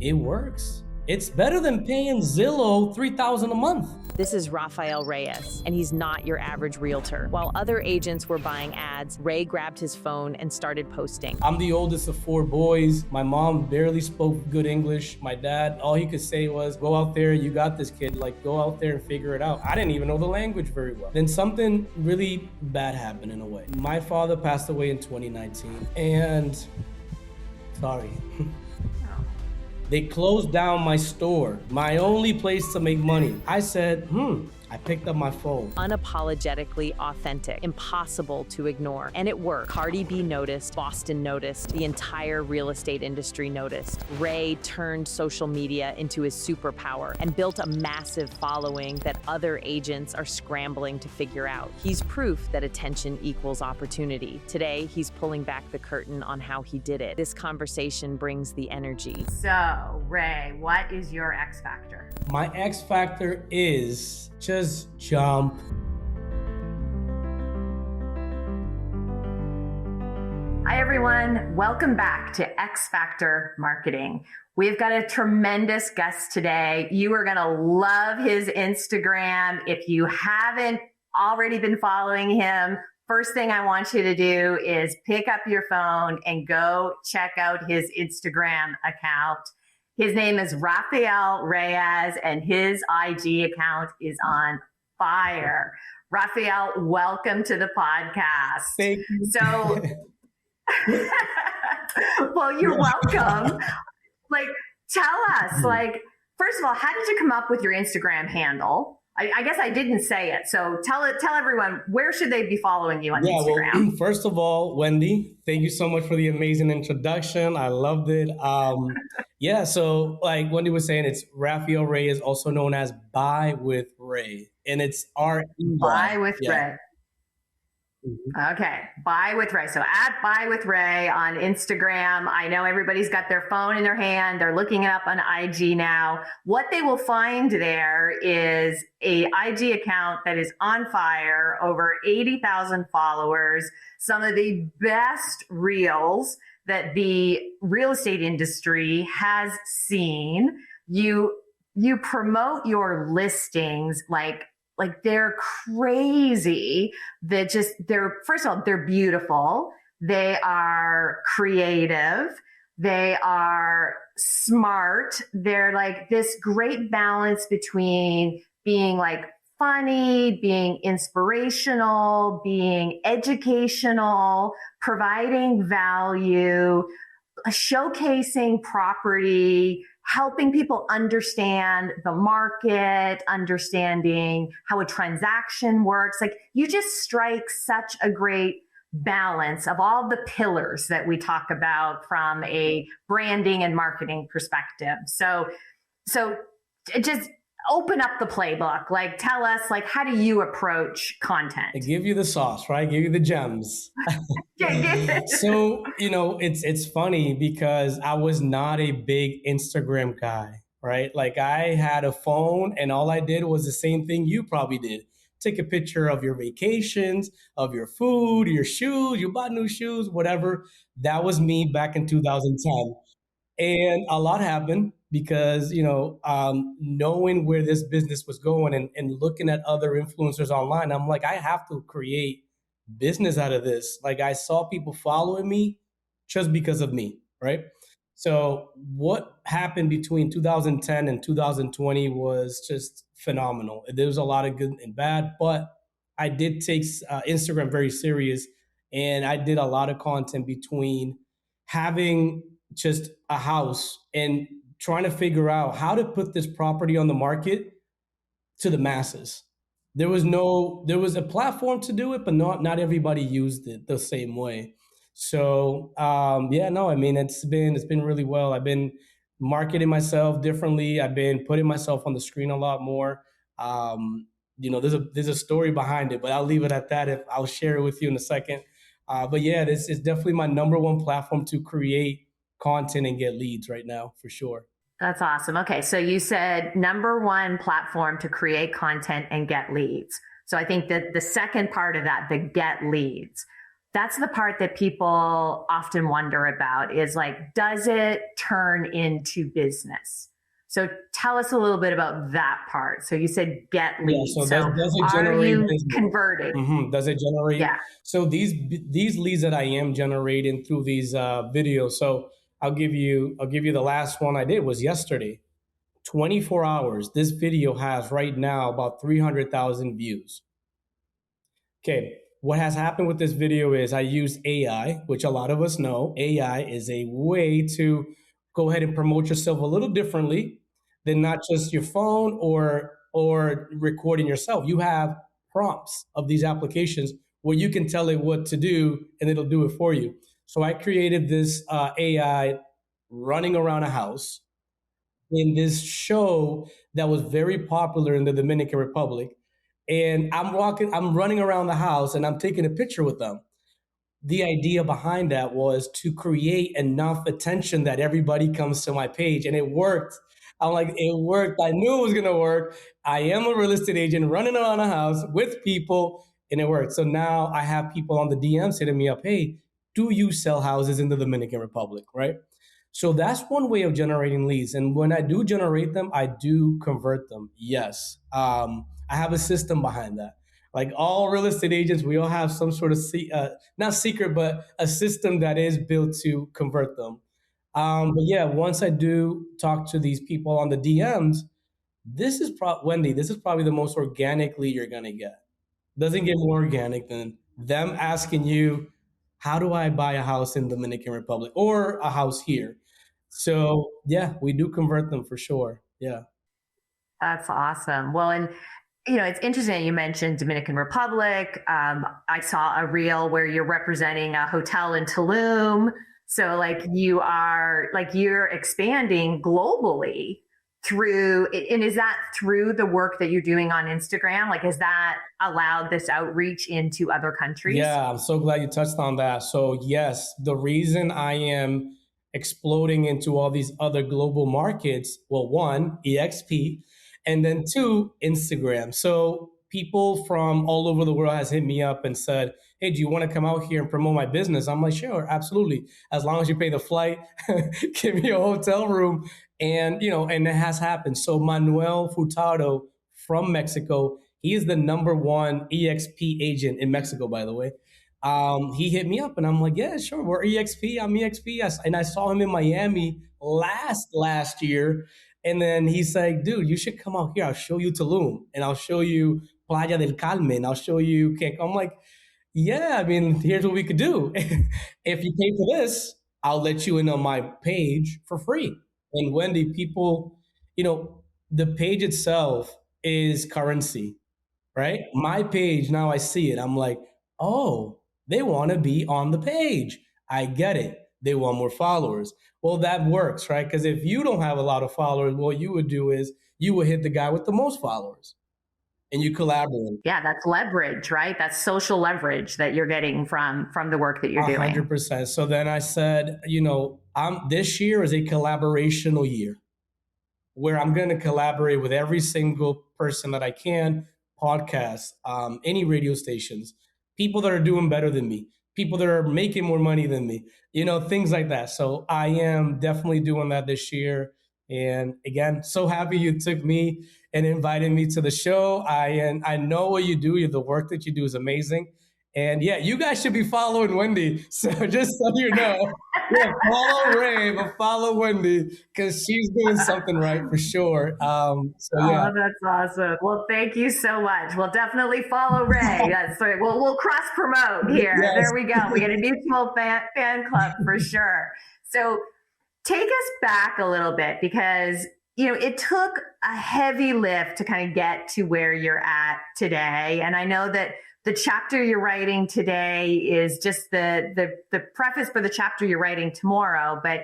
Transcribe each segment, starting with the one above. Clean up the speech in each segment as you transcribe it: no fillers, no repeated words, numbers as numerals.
it works. It's better than paying Zillow $3,000 a month. This is Rafael Reyes, and he's not your average realtor. While other agents were buying ads, Ray grabbed his phone and started posting. I'm the oldest of 4 boys. My mom barely spoke good English. My dad, all he could say was, go out there, you got this, kid. Like, go out there and figure it out. I didn't even know the language very well. Then something really bad happened in a way. My father passed away in 2019, and sorry. They closed down my store, my only place to make money. I said, I picked up my phone. Unapologetically authentic, impossible to ignore. And it worked. Cardi B noticed, Boston noticed, the entire real estate industry noticed. Ray turned social media into his superpower and built a massive following that other agents are scrambling to figure out. He's proof that attention equals opportunity. Today, he's pulling back the curtain on how he did it. This conversation brings the energy. So, Ray, what is your X factor? My X factor is just jump. Hi, everyone. Welcome back to X Factor Marketing. We've got a tremendous guest today. You are going to love his Instagram. If you haven't already been following him, first thing I want you to do is pick up your phone and go check out his Instagram account. His name is Rafael Reyes, and his IG account is on fire. Rafael, welcome to the podcast. Thank you. So, well, you're welcome. Tell us, first of all, how did you come up with your Instagram handle? I guess I didn't say it. So tell everyone, where should they be following you on Instagram? Well, first of all, Wendy, thank you so much for the amazing introduction. I loved it. So like Wendy was saying, it's Rafael Reyes, also known as Buy with Ray. And it's R-E-Y. Buy with Ray. Mm-hmm. Okay. Buy with Ray. So at Buy with Ray on Instagram. I know everybody's got their phone in their hand. They're looking it up on IG now. What they will find there is a IG account that is on fire, over 80,000 followers, some of the best reels that the real estate industry has seen. You promote your listings like they're crazy. First of all, they're beautiful. They are creative. They are smart. They're like this great balance between being like funny, being inspirational, being educational, providing value, showcasing property, helping people understand the market, understanding how a transaction works. Like, you just strike such a great balance of all the pillars that we talk about from a branding and marketing perspective. So just open up the playbook. Like, tell us, like, how do you approach content? I give you the sauce, right? I give you the gems. So, it's funny because I was not a big Instagram guy, right? Like, I had a phone and all I did was the same thing you probably did. Take a picture of your vacations, of your food, your shoes, you bought new shoes, whatever. That was me back in 2010. And a lot happened because, knowing where this business was going and looking at other influencers online, I'm like, I have to create business out of this. Like, I saw people following me just because of me, right? So what happened between 2010 and 2020 was just phenomenal. There was a lot of good and bad, but I did take Instagram very serious, and I did a lot of content between having just a house and trying to figure out how to put this property on the market to the masses. There was a platform to do it, but not everybody used it the same way. So it's been really well. I've been marketing myself differently. I've been putting myself on the screen a lot more. There's a story behind it, but I'll leave it at that. I'll share it with you in a second. This is definitely my number one platform to create content and get leads right now, for sure. That's awesome. Okay. So you said number one platform to create content and get leads. So I think that the second part of that, the get leads, That's the part that people often wonder about is like, does it turn into business? So tell us a little bit about that part. So you said get Yeah. leads. So So does it are generate you business? converting? Does it generate? Yeah. So these leads that I am generating through these videos. So I'll give you the last one I did was yesterday. 24 hours. This video has right now about 300,000 views. Okay, what has happened with this video is I use AI, which a lot of us know. AI is a way to go ahead and promote yourself a little differently than not just your phone or recording yourself. You have prompts of these applications where you can tell it what to do and it'll do it for you. So I created this AI running around a house in this show that was very popular in the Dominican Republic. And I'm running around the house and I'm taking a picture with them. The idea behind that was to create enough attention that everybody comes to my page, and it worked. I'm like, it worked. I knew it was gonna work. I am a real estate agent running around a house with people, and it worked. So now I have people on the DMs hitting me up, hey, do you sell houses in the Dominican Republic, right? So that's one way of generating leads. And when I do generate them, I do convert them. Yes. I have a system behind that. Like all real estate agents, we all have some sort of not secret, but a system that is built to convert them. But yeah, once I do talk to these people on the DMs, Wendy, this is probably the most organically you're gonna get. Doesn't get more organic than them asking you, how do I buy a house in Dominican Republic or a house here? So yeah, we do convert them for sure. Yeah. That's awesome. Well, and it's interesting that you mentioned Dominican Republic. I saw a reel where you're representing a hotel in Tulum. So like you're expanding globally through, and is that through the work that you're doing on Instagram? Like, has that allowed this outreach into other countries? Yeah, I'm so glad you touched on that. So yes, the reason I am exploding into all these other global markets, well, one, EXP, and then two, Instagram. So people from all over the world has hit me up and said, hey, do you want to come out here and promote my business? I'm like, sure, absolutely. As long as you pay the flight, give me a hotel room. And it has happened. So Manuel Furtado from Mexico, he is the number one EXP agent in Mexico, by the way. He hit me up and I'm like, yeah, sure. We're EXP. I'm EXP. And I saw him in Miami last year. And then he's like, dude, you should come out here. I'll show you Tulum and I'll show you Playa del Carmen. I'll show you Cancun. I'm like, yeah, I mean, here's what we could do. If you pay for this, I'll let you in on my page for free. And Wendy, people, the page itself is currency, right? My page, now I see it. I'm like, oh, they want to be on the page. I get it. They want more followers. Well, that works, right? Because if you don't have a lot of followers, what you would do is you would hit the guy with the most followers and you collaborate. Yeah, that's leverage, right? That's social leverage that you're getting from the work that you're doing. 100%. So then I said, this year is a collaborational year where I'm going to collaborate with every single person that I can, podcasts, any radio stations, people that are doing better than me, people that are making more money than me, things like that. So I am definitely doing that this year. And again, so happy you took me and invited me to the show. I know what you do. The work that you do is amazing. And yeah, you guys should be following Wendy. So just so you know, yeah, follow Ray, but follow Wendy because she's doing something right for sure. So yeah. Oh, that's awesome. Well, thank you so much. We'll definitely follow Ray. That's right. We'll cross promote here. Yes. There we go. We get a mutual fan club for sure. So take us back a little bit because it took a heavy lift to kind of get to where you're at today. And I know that the chapter you're writing today is just the preface for the chapter you're writing tomorrow, but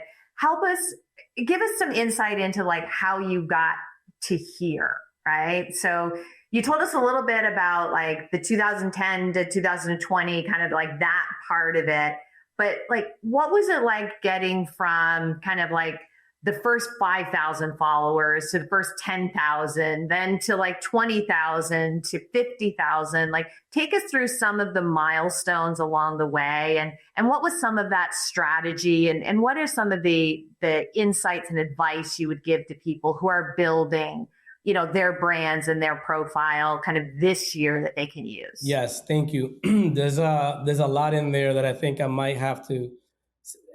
give us some insight into like how you got to here, right? So you told us a little bit about like the 2010 to 2020, kind of like that part of it, but like, what was it like getting from kind of like the first 5,000 followers to the first 10,000, then to like 20,000 to 50,000. Like, take us through some of the milestones along the way, and what was some of that strategy, and what are some of the insights and advice you would give to people who are building, their brands and their profile kind of this year that they can use? Yes, thank you. There's a lot in there that I think I might have to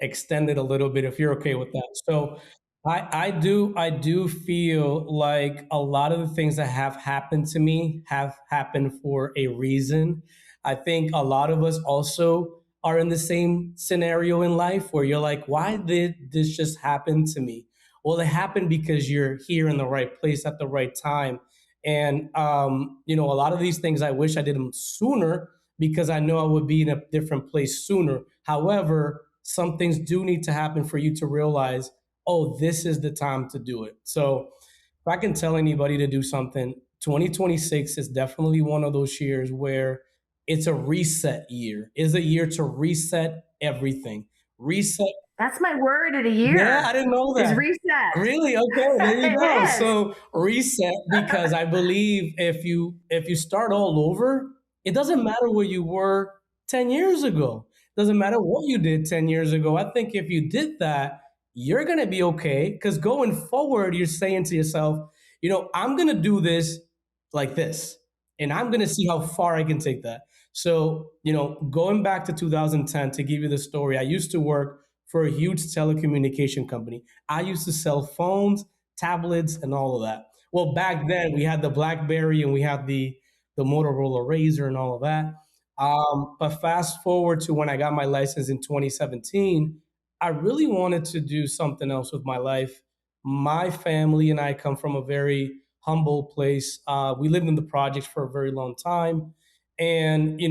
extend it a little bit if you're okay with that. So I do feel like a lot of the things that have happened to me have happened for a reason. I think a lot of us also are in the same scenario in life where you're like, why did this just happen to me? Well, it happened because you're here in the right place at the right time. And a lot of these things I wish I did them sooner because I know I would be in a different place sooner. However, some things do need to happen for you to realize, oh, this is the time to do it. So if I can tell anybody to do something, 2026 is definitely one of those years where it's a reset year. It's a year to reset everything. Reset. That's my word of the Yeah, year. I didn't know Is that. reset. Really? Okay, there you It go. is. So reset, because I believe if you start all over, it doesn't matter where you were 10 years ago. It doesn't matter what you did 10 years ago. I think if you did that, you're going to be okay, because going forward, you're saying to yourself, I'm going to do this like this, and I'm going to see how far I can take that. So, going back to 2010, to give you the story, I used to work for a huge telecommunication company. I used to sell phones, tablets, and all of that. Well, back then we had the BlackBerry and we had the Motorola Razor and all of that. But fast forward to when I got my license in 2017, I really wanted to do something else with my life. My family and I come from a very humble place. We lived in the projects for a very long time. And,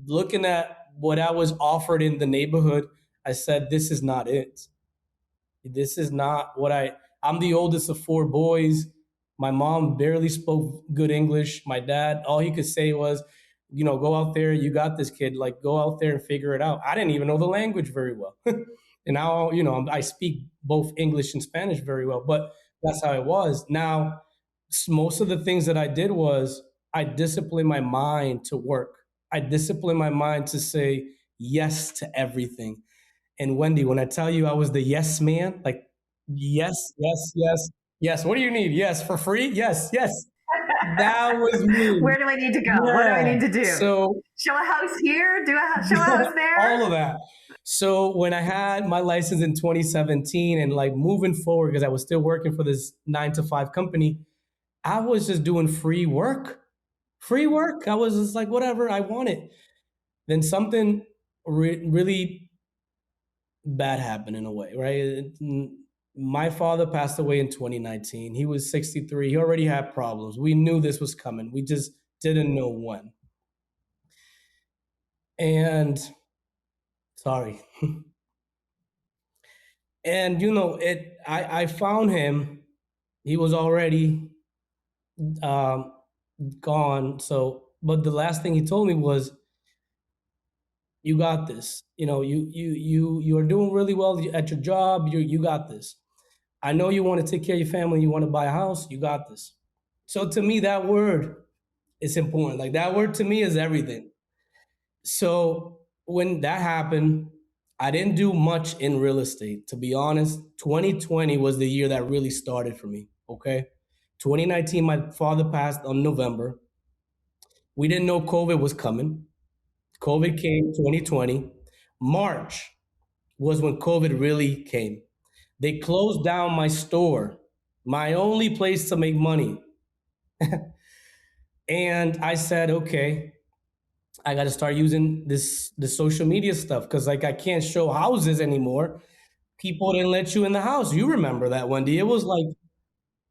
looking at what I was offered in the neighborhood, I said, this is not it. This is not I'm the oldest of four boys. My mom barely spoke good English. My dad, all he could say was, go out there. You got this, kid. Like, go out there and figure it out. I didn't even know the language very well. And now, I speak both English and Spanish very well, but that's how it was. Now, most of the things that I did was I disciplined my mind to work. I disciplined my mind to say yes to everything. And Wendy, when I tell you I was the yes man, like, yes, yes, yes, yes. What do you need? Yes, for free? Yes, yes. That was me. Where do I need to go? Yeah. What do I need to do? So, show a house here? Show a house there? All of that. So when I had my license in 2017 and like moving forward, because I was still working for this 9 to 5 company, I was just doing free work. Free work. I was just like, whatever, I want it. Then something really bad happened in a way, right? My father passed away in 2019. He was 63. He already had problems. We knew this was coming. We just didn't know when. And sorry. And I found him. He was already gone. So, but the last thing he told me was, you got this. You are doing really well at your job. You got this. I know you want to take care of your family. You want to buy a house. You got this. So to me, that word is important. Like, that word to me is everything. So when that happened, I didn't do much in real estate. To be honest, 2020 was the year that really started for me. Okay. 2019, my father passed on November. We didn't know COVID was coming. COVID came 2020. March was when COVID really came. They closed down my store, my only place to make money. And I said, okay, I got to start using the social media stuff, because like I can't show houses anymore. People didn't let you in the house. You remember that, Wendy? It was like,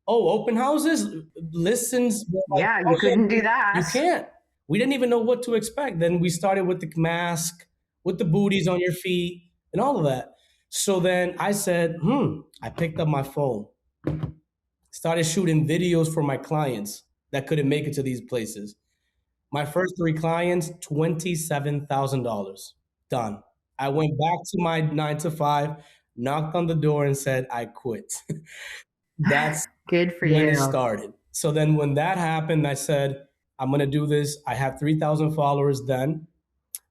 oh, open houses, listens. Like, yeah, you couldn't do that. You can't. We didn't even know what to expect. Then we started with the mask, with the booties on your feet, and all of that. So then I said, I picked up my phone, started shooting videos for my clients that couldn't make it to these places. My first 3 clients, $27,000 done. I went back to my 9 to 5. knocked on the door and said, I quit. That's Good for when it you. started. So then when that happened, I said, I'm going to do this. I had 3,000 followers then.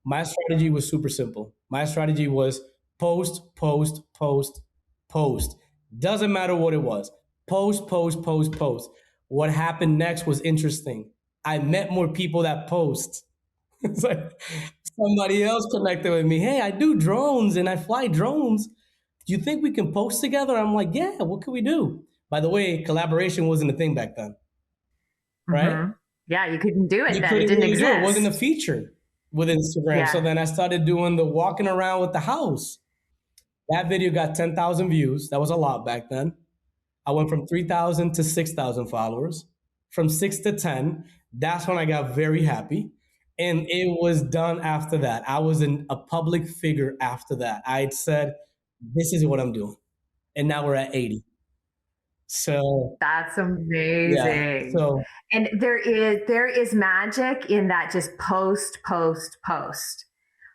My strategy was super simple. My strategy was post, post, post, post. Doesn't matter what it was. Post, post, post, post. What happened next was interesting. I met more people that post. It's like somebody else connected with me. Hey, I do drones and I fly drones. Do you think we can post together? I'm like, yeah, what can we do? By the way, collaboration wasn't a thing back then, right? Mm-hmm. Yeah, you couldn't do it You then. It couldn't didn't really do it. It wasn't a exist. feature with Instagram. So Yeah. then I started doing the walking around with the house. That video got 10,000 views. That was a lot back then. I went from 3,000 to 6,000 followers. From 6 to 10, that's when I got very happy. And it was done after that. I was a public figure after that. I had said, this is what I'm doing. And now we're at 80. So, That's yeah. amazing. So, And there is magic in that just post, post, post.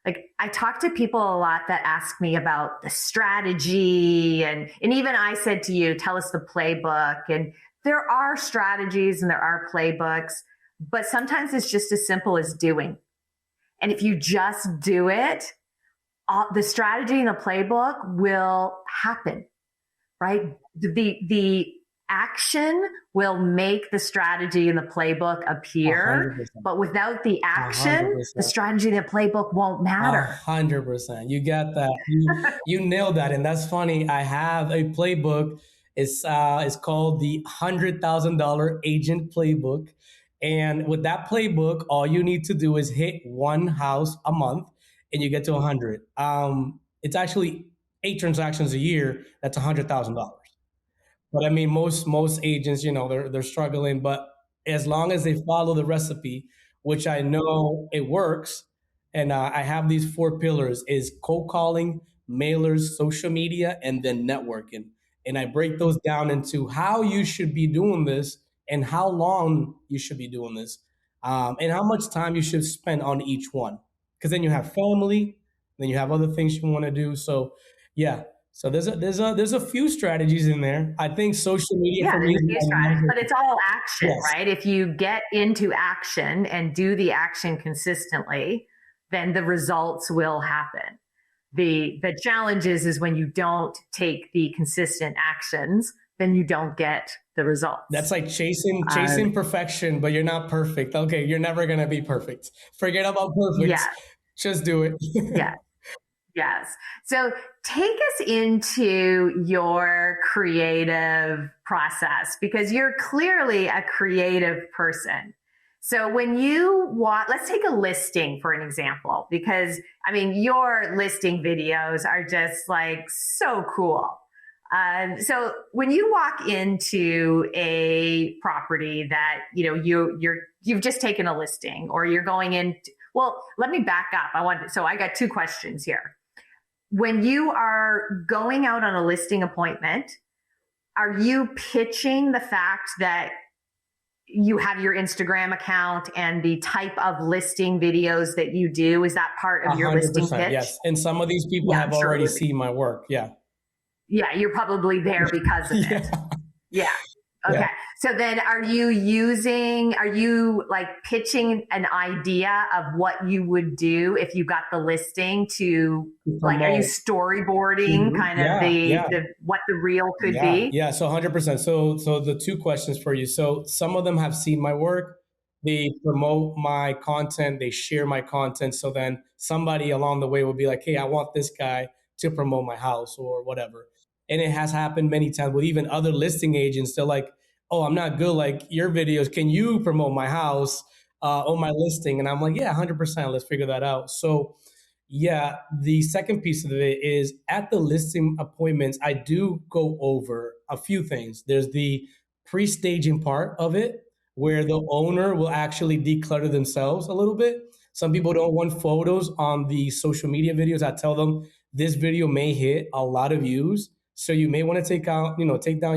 Like I talk to people a lot that ask me about the strategy and even I said to you, tell us the playbook. And there are strategies and there are playbooks, but sometimes it's just as simple as doing. And if you just do it, the strategy and the playbook will happen, right? The action will make the strategy and the playbook appear, 100%. but without the action, 100%. the strategy and the playbook won't matter. 100%. You got that. You nailed that. And that's funny. I have a playbook. It's called the $100,000 Agent Playbook. And with that playbook, all you need to do is hit one house a month and you get to 100. It's actually 8 transactions a year. That's $100,000. But I mean, most agents, they're struggling. But as long as they follow the recipe, which I know it works, and I have these 4 pillars: is cold calling, mailers, social media, and then networking. And I break those down into how you should be doing this and how long you should be doing this, and how much time you should spend on each one. Because then you have family, then you have other things you want to do. So, yeah. So there's a few strategies in there. I think social media Yeah, for me there's is a few strategies, but it's all action, yes, right? If you get into action and do the action consistently, then the results will happen. The challenge is when you don't take the consistent actions, then you don't get the results. that's like chasing perfection, but you're not perfect. Okay, you're never gonna be perfect. Forget about perfect. Yeah, Just do it. yeah. Yes. So take us into your creative process because you're clearly a creative person. So when you let's take a listing for an example, because I mean, your listing videos are just like so cool. So when you walk into a property that, you've just taken a listing or you're going in, well, let me back up. I got 2 questions here. When you are going out on a listing appointment, are you pitching the fact that you have your Instagram account and the type of listing videos that you do? Is that part of your listing 100%, pitch? yes. And some of these people Yeah, have I'm sure already it would be. seen my work. Yeah. Yeah, you're probably there because of it. Yeah. Yeah. Okay. Yeah. So then are you like pitching an idea of what you would do if you got the listing to like, are you storyboarding kind of the what the reel could be? Yeah. So 100%. So the 2 questions for you. So some of them have seen my work. They promote my content. They share my content. So then somebody along the way will be like, hey, I want this guy to promote my house or whatever. And it has happened many times with even other listing agents. They're like, oh, I'm not good like your videos. Can you promote my house on my listing? And I'm like, yeah, 100%. Let's figure that out. So, yeah, the second piece of it is at the listing appointments, I do go over a few things. There's the pre-staging part of it where the owner will actually declutter themselves a little bit. Some people don't want photos on the social media videos. I tell them this video may hit a lot of views. So you may want to take down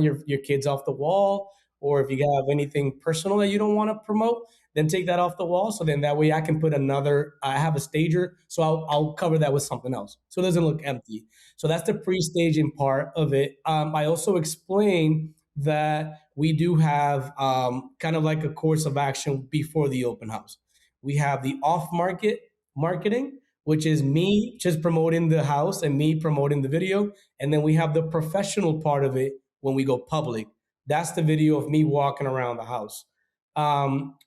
your kids off the wall, or if you have anything personal that you don't want to promote, then take that off the wall. So then that way I can put I have a stager, so I'll cover that with something else. So it doesn't look empty. So that's the pre-staging part of it. I also explain that we do have kind of like a course of action before the open house. We have the off-market marketing, which is me just promoting the house and me promoting the video. And then we have the professional part of it when we go public. That's the video of me walking around the house.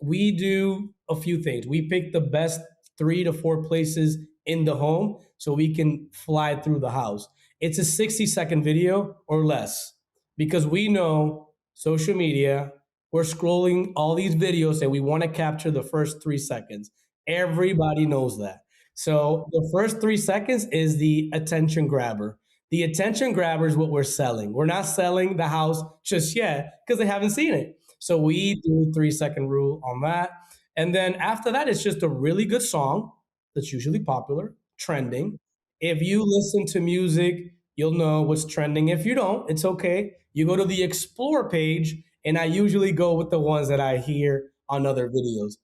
We do a few things. We pick the best 3 to 4 places in the home so we can fly through the house. It's a 60-second video or less because we know social media, we're scrolling all these videos and we want to capture the first 3 seconds. Everybody knows that. So the first 3 seconds is the attention grabber. The attention grabber is what we're selling. We're not selling the house just yet because they haven't seen it. So we do 3 second rule on that. And then after that, it's just a really good song that's usually popular, trending. If you listen to music, you'll know what's trending. If you don't, it's okay. You go to the explore page, and I usually go with the ones that I hear on other videos.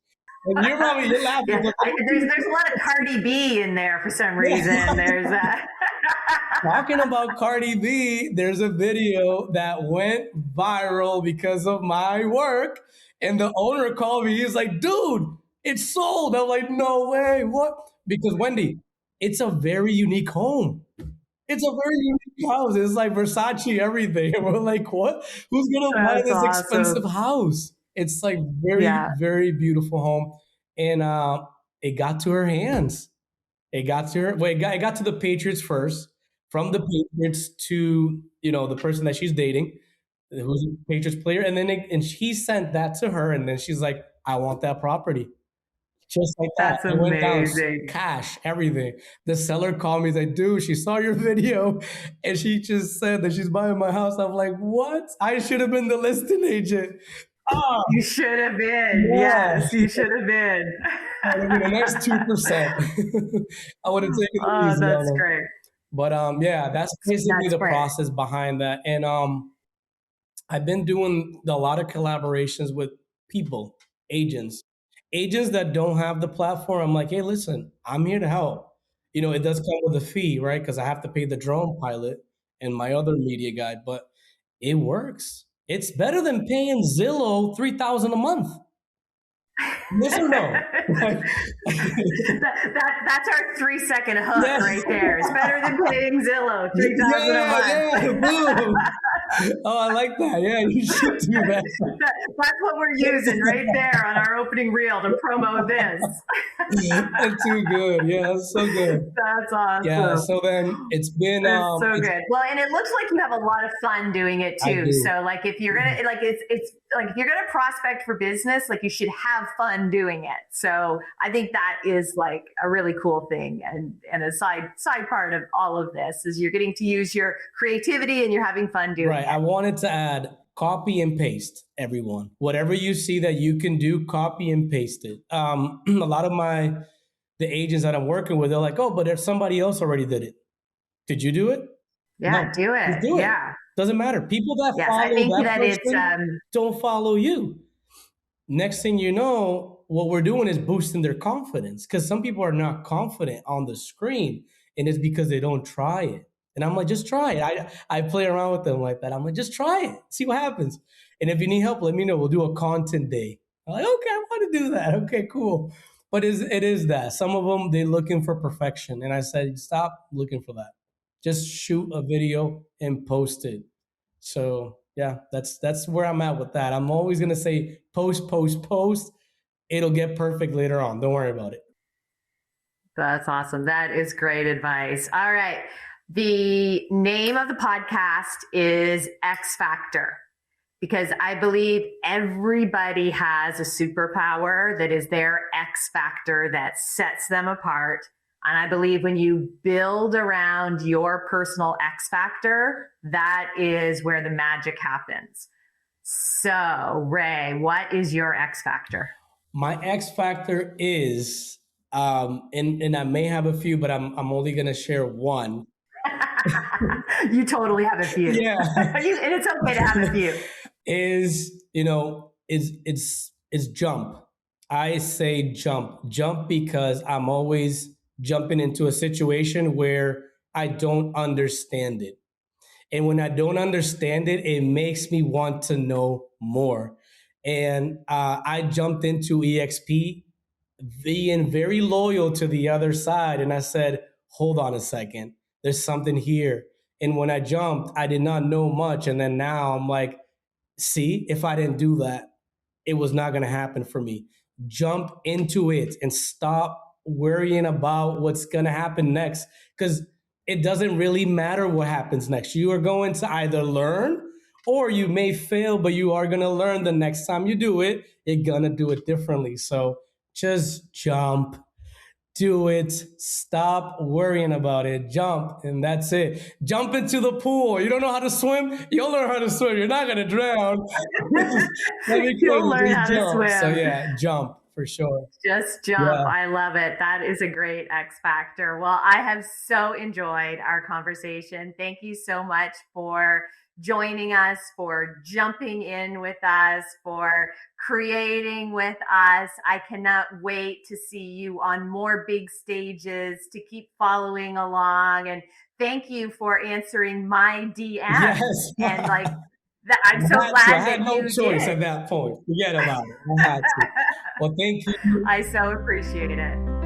And you're laughing. Yeah, there's a lot of Cardi B in there for some reason. There's Talking about Cardi B, there's a video that went viral because of my work. And the owner called me. He's like, dude, it's sold. I'm like, no way. What? Because Wendy, it's a very unique home. It's a very unique house. It's like Versace, everything. And we're like, what? Who's going to buy this expensive house? It's like very beautiful home. And it got to her hands. It got to her. Well, it got to the Patriots first. From the Patriots to, the person that she's dating, who's a Patriots player. And then and she sent that to her. And then she's like, I want that property. Just like that. That's it went down, amazing. cash, everything. The seller called me. He's like, dude, she saw your video and she just said that she's buying my house. I'm like, what? I should have been the listing agent. Oh, you should have been. Yeah. Yes, you should have been. I mean, a nice 2%. I would have taken it Oh, easy. that's great. But that's basically the process behind that. And I've been doing a lot of collaborations with people, agents that don't have the platform. I'm like, hey, listen, I'm here to help. It does come with a fee, right? Because I have to pay the drone pilot and my other media guy, but it works. It's better than paying Zillow $3,000 a month. Yes or no? That's our 3-second hook right there. It's better than paying Zillow $3,000 a month. Boom. Oh, I like that. Yeah, you should do that. That's what we're using right there on our opening reel to promo this. That's too good. Yeah, that's so good. That's awesome. Yeah, so then it's been so good. Well, and it looks like you have a lot of fun doing it too. So like if you're gonna it's like if you're gonna prospect for business, like you should have fun doing it. So I think that is like a really cool thing, and a side part of all of this is you're getting to use your creativity and you're having fun doing it. I wanted to add copy and paste, everyone. Whatever you see that you can do, copy and paste it. A lot of the agents that I'm working with, they're like, oh, but if somebody else already did it. Did you do it? Yeah, no, do it. Do it. Yeah. Doesn't matter. People that follow I think that person don't follow you. Next thing you know, what we're doing is boosting their confidence because some people are not confident on the screen, and it's because they don't try it. And I'm like, just try it. I play around with them like that. I'm like, just try it. See what happens. And if you need help, let me know. We'll do a content day. I'm like, okay, I want to do that. Okay, cool. But it is that. Some of them, they're looking for perfection. And I said, stop looking for that. Just shoot a video and post it. So yeah, that's where I'm at with that. I'm always going to say post. It'll get perfect later on. Don't worry about it. That's awesome. That is great advice. All right. The name of the podcast is X Factor, because I believe everybody has a superpower that is their X factor that sets them apart. And I believe when you build around your personal X factor, that is where the magic happens. So, Ray, what is your X factor? My X factor is, and I may have a few, but I'm only going to share one. You totally have a few. Yeah. And it's okay to have a few. is, it's jump. I say jump because I'm always jumping into a situation where I don't understand it. And when I don't understand it, it makes me want to know more. And I jumped into EXP being very loyal to the other side. And I said, hold on a second, there's something here. And when I jumped, I did not know much. And then now I'm like, see, if I didn't do that, it was not going to happen for me. Jump into it and stop worrying about what's going to happen next, because it doesn't really matter what happens next. You are going to either learn or you may fail, but you are going to learn the next time you do it. You're going to do it differently. So just jump, do it, stop worrying about it, jump, and that's it. Jump into the pool. You don't know how to swim, you'll learn how to swim. You're not going to drown. Let me tell You'll you, learn just how to jump. swim. So yeah, jump for sure. Just jump. Yeah. I love it. That is a great X factor. Well, I have so enjoyed our conversation. Thank you so much for joining us, for jumping in with us, for creating with us. I cannot wait to see you on more big stages, to keep following along. And thank you for answering my DMs. Yes. And like, I'm so glad I that had no you choice did. at that point. Forget about it. I had to. Well, thank you. I so appreciate it.